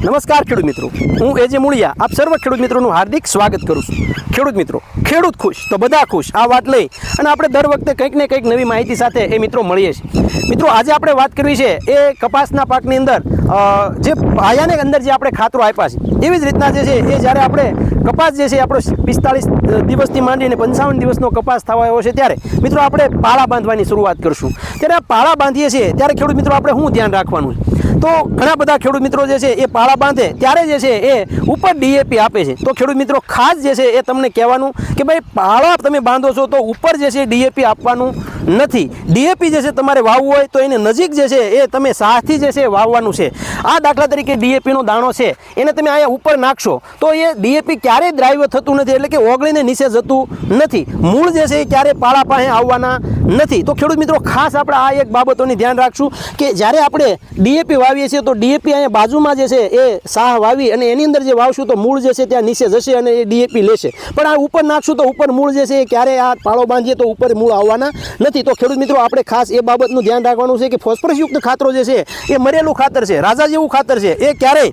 નમસ્કાર ખેડૂત મિત્રો, હું એજે મુળિયા આપ સર્વ ખેડૂત મિત્રોનું હાર્દિક સ્વાગત કરું છું। ખેડૂત મિત્રો, ખેડૂત ખુશ તો બધા ખુશ આ વાત લઈ અને આપણે દર વખતે કંઈક ને કંઈક નવી માહિતી સાથે એ મિત્રો મળીએ છીએ। મિત્રો, આજે આપણે વાત કરવી છે એ કપાસના પાકની અંદર જે પાયાને અંદર જે આપણે ખાતરો આપ્યા છે એવી જ રીતના જે છે એ જ્યારે આપણે કપાસ જે છે આપણો 45 દિવસથી માંડીને 55 દિવસનો કપાસ થવા આવ્યો છે ત્યારે મિત્રો આપણે પાળા બાંધવાની શરૂઆત કરશું। ત્યારે આ પાળા બાંધીએ છીએ ત્યારે ખેડૂત મિત્રો આપણે શું ધ્યાન રાખવાનું છે? તો ઘણા બધા ખેડૂત મિત્રો જે છે એ પાળા બાંધે ત્યારે જે છે એ ઉપર ડીએપી આપે છે। તો ખેડૂત મિત્રો ખાસ જે છે એ તમને કહેવાનું કે ભાઈ પાળા તમે બાંધો છો તો ઉપર જે છે ડીએપી આપવાનું નથી। ડીએપી જે છે તમારે વાવવું હોય તો એને નજીક જે છે એ તમે સાથી જે છે વાવવાનું છે। આ દાખલા તરીકે ડીએપીનો દાણો છે એને તમે અહીંયા ઉપર નાખશો તો એ ડીએપી ક્યારેય દ્રાવ્ય થતું નથી, એટલે કે ઓગળીને નીચે જતું નથી। મૂળ જે છે એ ક્યારેય પાળા પાસે આવવાના નથી। તો ખેડૂત મિત્રો ખાસ આપણે આ એક બાબતોની ધ્યાન રાખશું કે જ્યારે આપણે ડીએપી વાવીએ છીએ તો ડીએપી અહીંયા બાજુમાં જે છે એ સાહ વાવી અને એની અંદર જે વાવશું તો મૂળ જે છે ત્યાં નીચે જશે અને એ ડીએપી લેશે, પણ આ ઉપર નાખશું તો ઉપર મૂળ જે છે એ ક્યારેય આ પાળો બાંધીએ તો ઉપર મૂળ આવવાના નથી। તો ખેડૂત મિત્રો આપણે ખાસ એ બાબતનું ધ્યાન રાખવાનું છે કે ફોસ્ફરસયુક્ત ખાતરો જે છે એ મરેલું ખાતર છે, રાજા જેવું ખાતર છે, એ ક્યારેય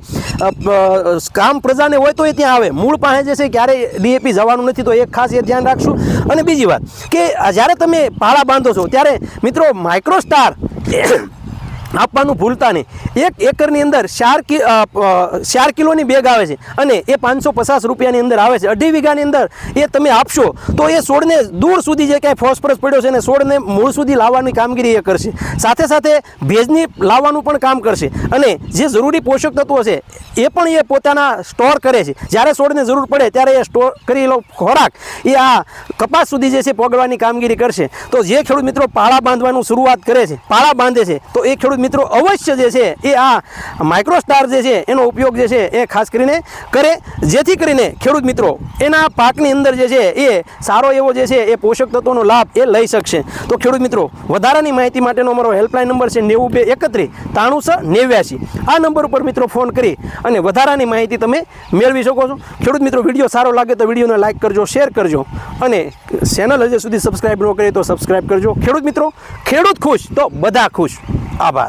કામ પ્રજાને હોય તો એ ત્યાં આવે, મૂળ પાસે જે છે ક્યારેય ડીએપી જવાનું નથી। તો એક ખાસ એ ધ્યાન રાખશું। અને બીજી વાત કે જ્યારે તમે પાળા બાંધો છો ત્યારે મિત્રો માઇક્રોસ્ટાર આપવાનું ભૂલતા નહીં। 1 એકરની અંદર 4 કિલોની બેગ આવે છે અને એ 550 રૂપિયાની અંદર આવે છે। 2.5 વીઘાની અંદર એ તમે આપશો તો એ છોડને દૂર સુધી જે કાંઈ ફોસ્ફરસ પડ્યો છે એને છોડને મૂળ સુધી લાવવાની કામગીરી એ કરશે, સાથે સાથે ભેજની લાવવાનું પણ કામ કરશે અને જે જરૂરી પોષક તત્વો છે એ પણ એ પોતાના સ્ટોર કરે છે। જ્યારે છોડને જરૂર પડે ત્યારે એ સ્ટોર કરેલો ખોરાક એ આ કપાસ સુધી જે છે પહોંચવાની કામગીરી કરશે। તો જે ખેડૂત મિત્રો પાળા બાંધવાનું શરૂઆત કરે છે, પાળા બાંધે છે, તો એ ખેડૂત મિત્રો અવશ્ય જે છે એ આ માઇક્રોસ્ટાર જે છે એનો ઉપયોગ જે છે એ ખાસ કરીને કરે, જેથી કરીને ખેડૂત મિત્રો એના પાકની અંદર જે છે એ સારો એવો જે છે એ પોષક તત્વોનો લાભ એ લઈ શકશે। તો ખેડૂત મિત્રો વધારાની માહિતી માટેનો અમારો હેલ્પલાઇન નંબર છે 9231 9389। આ નંબર ઉપર મિત્રો ફોન કરી અને વધારાની માહિતી તમે મેળવી શકો છો। ખેડૂત મિત્રો વિડીયો સારો લાગે તો વિડીયોને લાઇક કરજો, શેર કરજો અને ચેનલ હજી સુધી સબસ્ક્રાઈબ ન કરી તો સબસ્ક્રાઈબ કરજો। ખેડૂત મિત્રો, ખેડૂત ખુશ તો બધા ખુશ। આભાર।